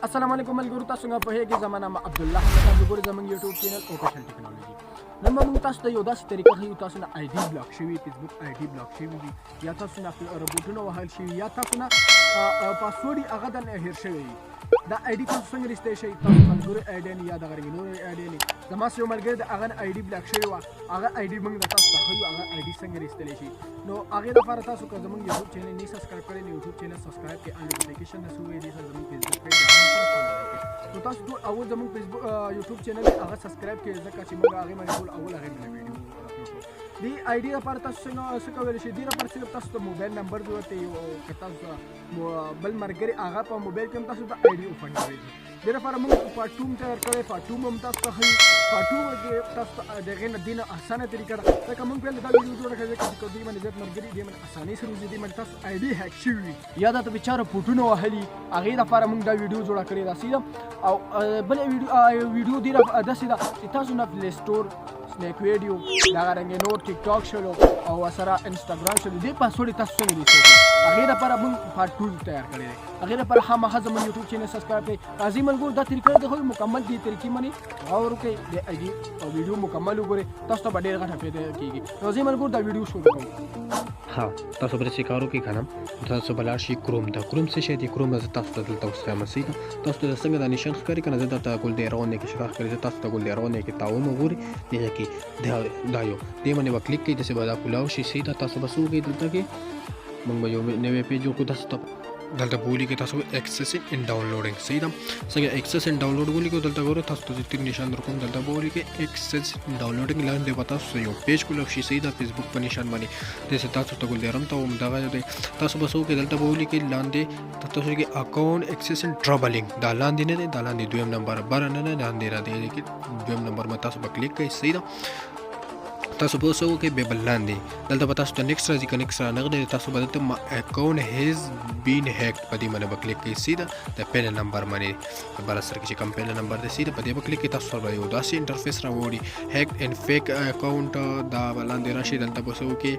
السلام علیکم ملګرو، تاسو څنګه په هغه زمانہ ما عبد الله تاسو ګورئ زموږ یوټیوب چینل اوپیشل ټیکنالوژي. نن موږ تاسو ته یو داسې طریقه ښیو تاسو نه آی ډي بلاک شوي، فیسبوک آی ډي بلاک شوي وي، یا تاسو نه روبوټونه وهل شوي، یا تاسو نه پاسورډ یې هغه د هیر شوی وي. دا آی ډي تاسو څنګه ریسټی شئ؟ تاسو ملګرو آی ډي یا دغه رنګې نورې آی ډي زما یو ملګری د هغه آی ډي بلاک شوی وه، هغه آی ډي موږ د تاسو ته ښیو هغه آی ډي څنګه ریسټلی شي. نو هغې لپاره تاسو که زموږ یوټیوب چینل نه سبسکرایب کړی نو یوټیوب چینل سبسکرایب کړئ، ان نوټیفیکیشن نه سوی دې سره زموږ فیسبوک پیج نو تاسو ټول اول زموږ فیسبوک یوټیوب چینل هغه سبسکرایب کړئ، ځکه چې موږ هغې باندې ټول اول هغې باندې ویډیو دی آی ډي لپاره تاسو څه کولی شئ؟ دې لپاره صرف تاسو ته موبایل نمبر ضرورت دی، که تاسو بل ملګري هغه په موبایل کې هم تاسو ته آی ډي اوپن کړی دی. دې لپاره موږ پارټ 2 تیار کړی، پارټ 2 هم تاسو ته ښیو. پارټ 2 کې تاسو ته د هغې نه دې نه اسانه طریقه ده، ځکه موږ پهل دا ویډیو جوړه کړې ځکه چې دې باندې زیات ملګري دې باندې اسانۍ سره وځي، دې باندې تاسو آی ډي هیک شوي وي یا درته بېچاره فوټونه وهلي، هغې لپاره موږ دا ویډیو جوړه کړې ده سیده. او بله ویډیو دې داسې ده چې تاسو نه پلی سټور نےReport دغه رنګې نور ټیک ټاک شلو او ورسره انسټاګرام شلو، دې پاسورډ یې تاسو څنګه ریسټ کړئ؟ هغې لپاره موږ پارټ 2 تیار کړی دی. هغې لپاره خامخا زموږ یوټیوب چینل سبسکرایب کړئ. راځئ ملګرو دا طریقه د خو مکمل دې طریقې باندې غور وکړئ، د آی ډي او ویډیو مکمل وګورئ، تاسو ته به ډېر ګټه پیدا کېږي. راځئ ملګرو دا ویډیو شروع کوو. ها تاسو به داسې کار وکړئ که نه، تاسو به لاړ شئ کروم ته. کروم څه شی دی؟ کروم زه تاسو ته دلته وښیم. صحیح ده؟ تاسو ته څنګه دا نشان ښکاري که نه، زه درته ګل د روانې کې شته ښکاري، زه تاسو ته ګل د روانې کې تاوم وګورئ، دغه کې دا یو دې باندې به کلیک کړئ، داسې به دا کولاو شي. صحیح ده؟ تاسو به څه وکړئ؟ دلته کې موږ به یو نوی پیج وکړو، تاسو ته دلته به ولیکئ تاسو ایکسس ان ډاونلوډینګ. صحیح ده؟ څنګه ایکسس ان ډاونلوډ ولیکو، دلته ګورئ تاسو ته تیر نشان درکوم، دلته به ولیکئ ایکسس ان ډاونلوډینګ. لاندې به تاسو یو پیج کولاو شي. صحیح ده؟ فیسبوک په نشان باندې داسې تاسو ته ګل دیرم ته هم دغه دی، تاسو به څه وکړئ؟ دلته به ولیکئ لاندې تاسو ولیکئ اکاونټ ایکسس ان ټرابلینګ. دا لاندې نه دی، دا لاندې دویم نمبر بره نه لاندې را دی، دویم نمبر باندې تاسو به کلیک کړئ. صحیح ده؟ تاسو به څه وکړئ؟ بیا بل لاندې دلته به تاسو ته نیکسټ راځي، که نیکسټ رانغلی تاسو به دلته اکاونټ هیز بین هیکډ په دې باندې به کلیک کړئ. سیده د پیل نمبر باندې بر سر کې چې کوم پیل نمبر دی سیده په دې به کلیک کړئ، تاسو سره به یو داسې انټرفیس راوړي هیکډ ان فیک اکاونټ. دا به لاندې راشي، دلته به څه وکړئ؟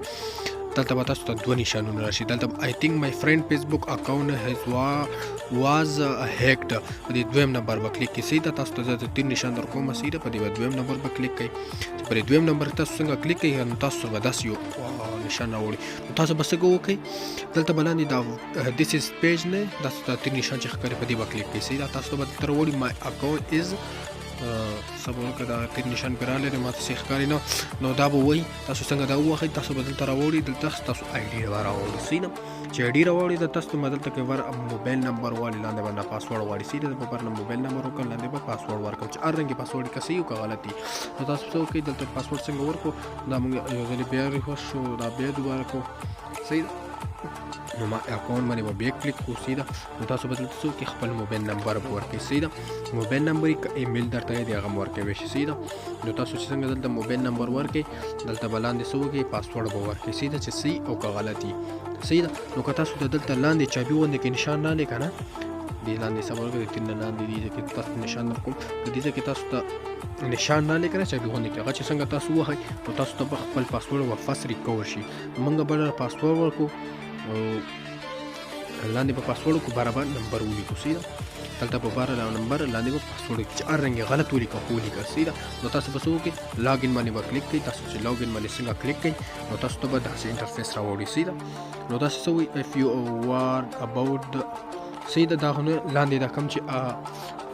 دلته به تاسو ته دوه نشانونه راشي، دلته آی تھنک مای فرینډ فیسبوک اکاونټ واز هیکډ په دې دویم نمبر به کلیک کړئ. سیده تاسو ته زه تیر نشان در کوم، سیده په دې به دویم نمبر به کلیک کړئ. چې په دې دویم نمبر تاسو څنګه کلیک کړئ نو تاسو سره به داسې یو نشان راوړي، نو تاسو به څه وکړئ؟ دلته به لاندې دا دیس از پیج نه تاسو ته تیر نشان چې ښکاري په دې به کلیک کړئ. سیده تاسو ته به دلته راوړي مای اکاونټ از سبا که دا تیر نشان پرې راغلی ما ته څه ښکاري نه، نو دا به وایي تاسو څنګه دا ووهئ، تاسو به دلته راوړي، دلته تاسو آی ډي به راوړي. صحیح ده؟ چې آی ډي راوړي د تاسو دلته کې موبایل نمبر غواړي، لاندې به پاسورډ غواړي. صحیح ده؟ په موبایل نمبر وکړم، لاندې به پاسورډ ورکړم، چې هر رنګې پاسورډ که صحیح وي که غلط وي. نو تاسو څه وکړئ؟ دلته پاسورډ څنګه ورکړو، دا موږ یو ځلې بیا ریفرش شو، دا بیا دوباره کړو. صحیح ده؟ نو ما اکاونټ باندې به بیا کلیک کړو. سیده نو تاسو به دلته څه وکړئ؟ خپل موبایل نمبر به ورکړئ. سیده موبایل نمبر یې که ایمیل درته دی هغه هم ورکوی شي. سیده نو تاسو چې څنګه دلته موبایل نمبر ورکړئ، دلته به لاندې څه وکړئ؟ پاسورډ به ورکړئ. سیده چې صحیح او که غلط وي. صحیح ده؟ نو که تاسو ته دلته لاندې چابي غوندې کې نشان راغلی که نه، دې لاندې څه به ورکړئ؟ تیر نه لاندې دې ځای کې تاسو نشان درکوم، که دې ځای کې تاسو ته نشان راغلی که نه چابي غوندې کې، هغه چې څنګه تاسو ووهئ نو تاسو ته به خپل پاسورډ واپس ریکور شي. موږ به پاسورډ ورکړو او لاندې به پاسورډ کو برابر نمبر ولیکو. سیده دلته په بار نمبر لاندې به پاسورډ چې هر رنګ غلط ولیکو خو ولیکه. سیده نو تاسو به څه وکړئ؟ لاګین باندې به کلیک کړئ. تاسو چې لاګین باندې څنګه کلیک کړئ نو تاسو ته به داسې انټرفیس راوړي. سیده نو تاسو څه وایي؟ اف یو وار اباوټ سیده دا لاندې دا کوم چې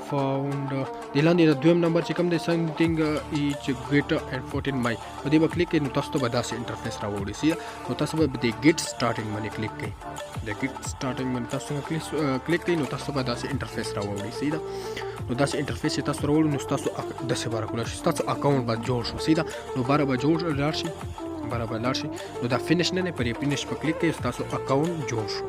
فاوند د لاندې د دویم نمبر چې کوم دی سمثینګ ایچ ګیټ اینډ 14 مای په دې به کلیک کړئ، نو تاسو ته به داسې انټرفیس راوړي. سیده نو تاسو به د ګیټ سټارټینګ باندې کلیک کړئ. د ګیټ سټارټینګ باندې تاسو څنګه کلیک کړئ نو تاسو به داسې انټرفیس راوړي. سیده نو داسې انټرفیس چې تاسو راوړي نو تاسو داسې به راکولی شي، ستاسو اکاونټ به جوړ شو. سیده نو باره به جوړ لاړ شي، نو دا فینش نه دی، پر فینش په کلیک کړئ ستاسو اکاونټ جوړ شو.